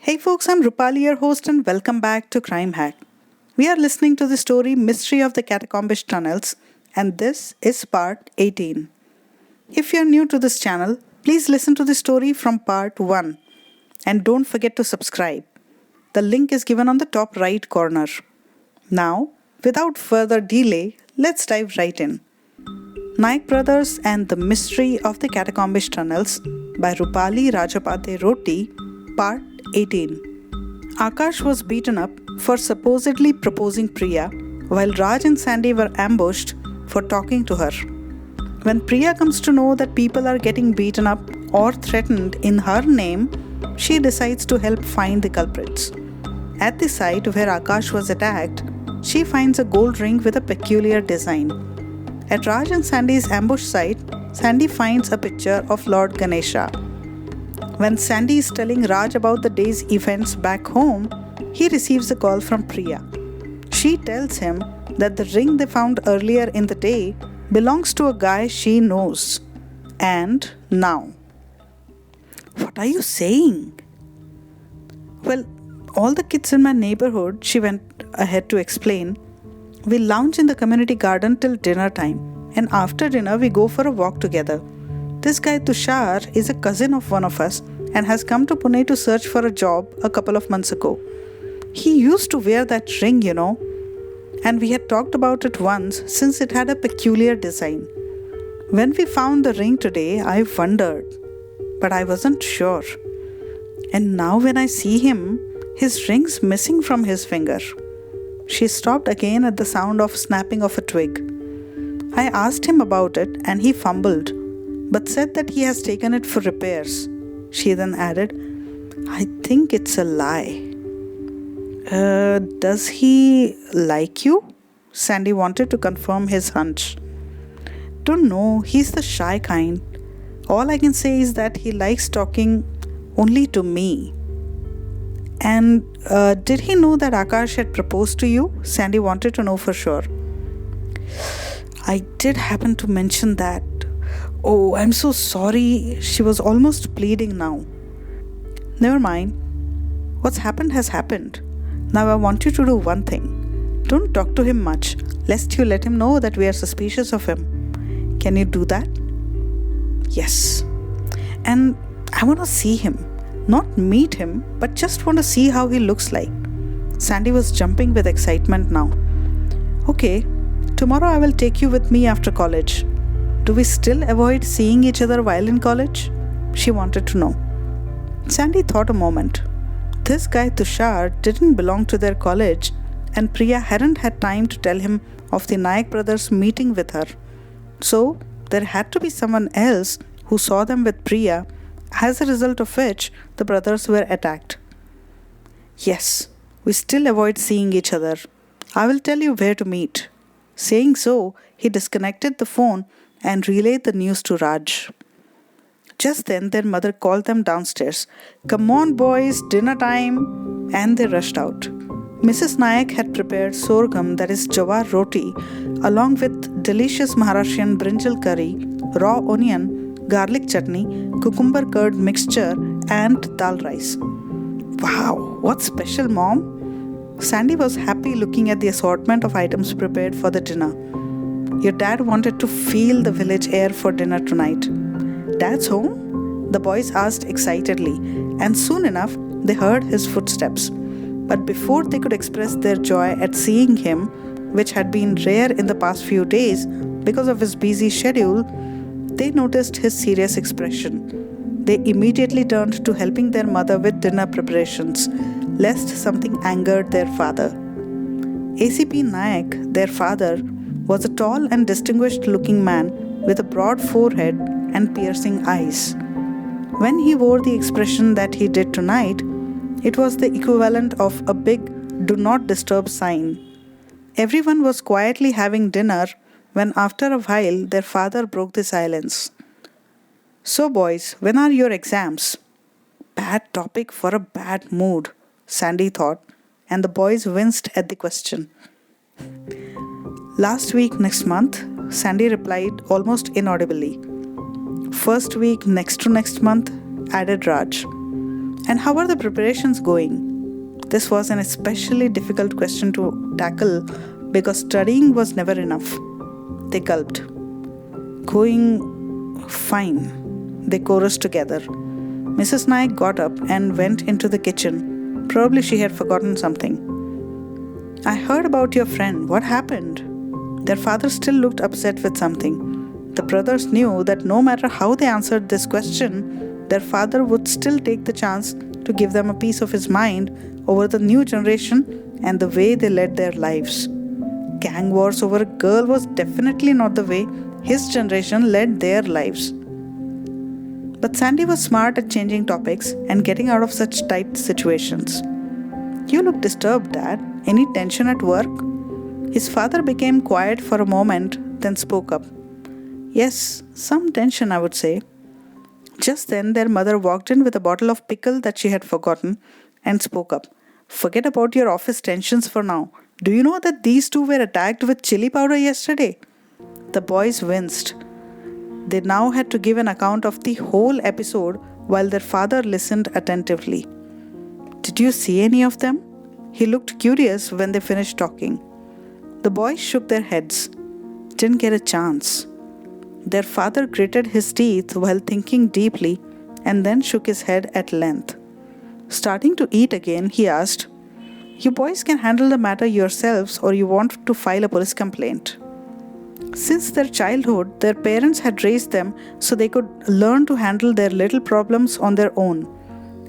Hey folks, I'm Rupali, your host, and welcome back to Crime Hack. We are listening to the story Mystery of the Catacombish Tunnels, and this is part 18. If you're new to this channel, please listen to the story from part 1 and don't forget to subscribe. The link is given on the top right corner. Now, without further delay, let's dive right in. Naik Brothers and the Mystery of the Catacombish Tunnels by Rupali Rajapate Roti, Part 18. Aakash was beaten up for supposedly proposing Priya, while Raj and Sandy were ambushed for talking to her. When Priya comes to know that people are getting beaten up or threatened in her name, she decides to help find the culprits. At the site where Aakash was attacked, she finds a gold ring with a peculiar design. At Raj and Sandy's ambush site, Sandy finds a picture of Lord Ganesha. When Sandy is telling Raj about the day's events back home, he receives a call from Priya. She tells him that the ring they found earlier in the day belongs to a guy she knows. And now. What are you saying? Well, all the kids in my neighborhood, she went ahead to explain, we lounge in the community garden till dinner time, and after dinner we go for a walk together. This guy Tushar is a cousin of one of us and has come to Pune to search for a job a couple of months ago. He used to wear that ring, and we had talked about it once since it had a peculiar design. When we found the ring today, I wondered, but I wasn't sure. And now when I see him, his ring's missing from his finger. She stopped again at the sound of snapping of a twig. I asked him about it and he fumbled, but said that he has taken it for repairs. She then added, I think it's a lie. Does he like you? Sandy wanted to confirm his hunch. Don't know, he's the shy kind. All I can say is that he likes talking only to me. And did he know that Aakash had proposed to you? Sandy wanted to know for sure. I did happen to mention that. Oh, I'm so sorry. She was almost pleading now. Never mind. What's happened has happened. Now I want you to do one thing. Don't talk to him much, lest you let him know that we are suspicious of him. Can you do that? Yes. And I want to see him. Not meet him, but just want to see how he looks like. Sandy was jumping with excitement now. Okay, tomorrow I will take you with me after college. Do we still avoid seeing each other while in college? She wanted to know. Sandy thought a moment. This guy Tushar didn't belong to their college, and Priya hadn't had time to tell him of the Naik brothers meeting with her. So, there had to be someone else who saw them with Priya, as a result of which the brothers were attacked. Yes, we still avoid seeing each other. I will tell you where to meet. Saying so, he disconnected the phone and relayed the news to Raj. Just then, their mother called them downstairs. Come on, boys, dinner time. And they rushed out. Mrs. Naik had prepared sorghum, that is jawar roti, along with delicious Maharashtrian brinjal curry, raw onion, garlic chutney, cucumber curd mixture, and dal rice. Wow, what's special, Mom? Sandy was happy looking at the assortment of items prepared for the dinner. Your dad wanted to feel the village air for dinner tonight. Dad's home? The boys asked excitedly, and soon enough they heard his footsteps. But before they could express their joy at seeing him, which had been rare in the past few days because of his busy schedule, they noticed his serious expression. They immediately turned to helping their mother with dinner preparations, lest something angered their father. ACP Naik, their father, was a tall and distinguished-looking man with a broad forehead and piercing eyes. When he wore the expression that he did tonight, it was the equivalent of a big "Do Not Disturb" sign. Everyone was quietly having dinner when after a while their father broke the silence. So boys, when are your exams? Bad topic for a bad mood, Sandy thought, and the boys winced at the question. Last week next month, Sandy replied almost inaudibly. First week next to next month, added Raj. And how are the preparations going? This was an especially difficult question to tackle because studying was never enough. They gulped. Going fine, they chorused together. Mrs. Naik got up and went into the kitchen. Probably she had forgotten something. I heard about your friend. What happened? Their father still looked upset with something. The brothers knew that no matter how they answered this question, their father would still take the chance to give them a piece of his mind over the new generation and the way they led their lives. Gang wars over a girl was definitely not the way his generation led their lives. But Sandy was smart at changing topics and getting out of such tight situations. You look disturbed, Dad. Any tension at work? His father became quiet for a moment, then spoke up. Yes, some tension, I would say. Just then, their mother walked in with a bottle of pickle that she had forgotten and spoke up. Forget about your office tensions for now. Do you know that these two were attacked with chili powder yesterday? The boys winced. They now had to give an account of the whole episode while their father listened attentively. Did you see any of them? He looked curious when they finished talking. The boys shook their heads. Didn't get a chance. Their father gritted his teeth while thinking deeply and then shook his head at length. Starting to eat again, he asked, You boys can handle the matter yourselves or you want to file a police complaint. Since their childhood, their parents had raised them so they could learn to handle their little problems on their own.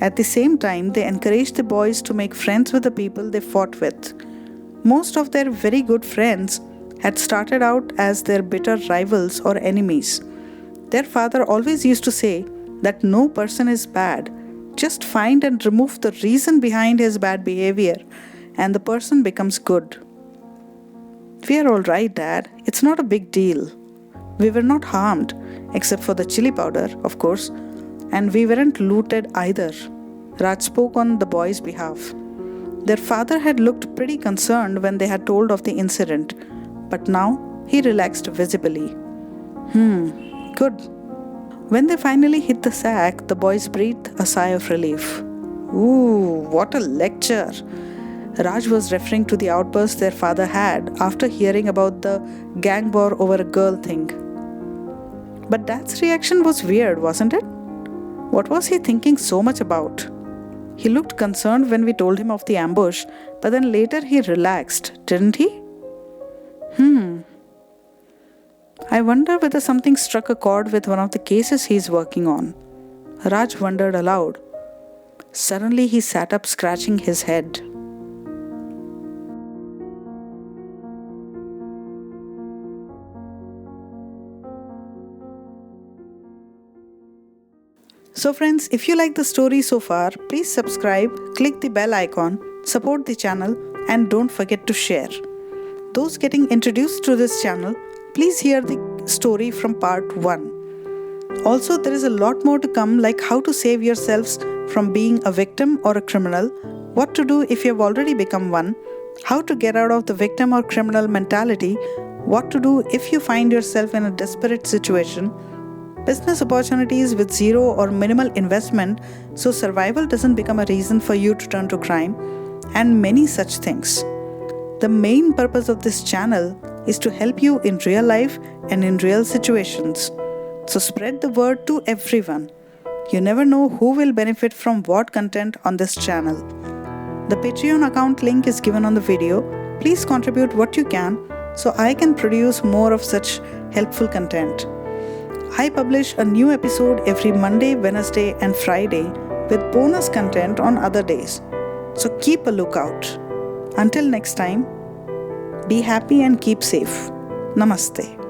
At the same time, they encouraged the boys to make friends with the people they fought with. Most of their very good friends had started out as their bitter rivals or enemies. Their father always used to say that no person is bad. Just find and remove the reason behind his bad behavior, and the person becomes good. We are all right, Dad. It's not a big deal. We were not harmed, except for the chili powder, of course, and we weren't looted either. Raj spoke on the boys' behalf. Their father had looked pretty concerned when they had told of the incident, but now he relaxed visibly. Good. When they finally hit the sack, the boys breathed a sigh of relief. Ooh, what a lecture! Raj was referring to the outburst their father had after hearing about the gang war over a girl thing. But Dad's reaction was weird, wasn't it? What was he thinking so much about? He looked concerned when we told him of the ambush, but then later he relaxed, didn't he? I wonder whether something struck a chord with one of the cases he's working on. Raj wondered aloud. Suddenly he sat up, scratching his head. So friends, if you like the story so far, please subscribe, click the bell icon, support the channel, and don't forget to share. Those getting introduced to this channel, please hear the story from part 1. Also, there is a lot more to come, like how to save yourselves from being a victim or a criminal, what to do if you have already become one, how to get out of the victim or criminal mentality, what to do if you find yourself in a desperate situation, business opportunities with zero or minimal investment so survival doesn't become a reason for you to turn to crime, and many such things. The main purpose of this channel is to help you in real life and in real situations. So spread the word to everyone. You never know who will benefit from what content on this channel. The Patreon account link is given on the video. Please contribute what you can so I can produce more of such helpful content. I publish a new episode every Monday, Wednesday, and Friday with bonus content on other days. So keep a lookout. Until next time, be happy and keep safe. Namaste.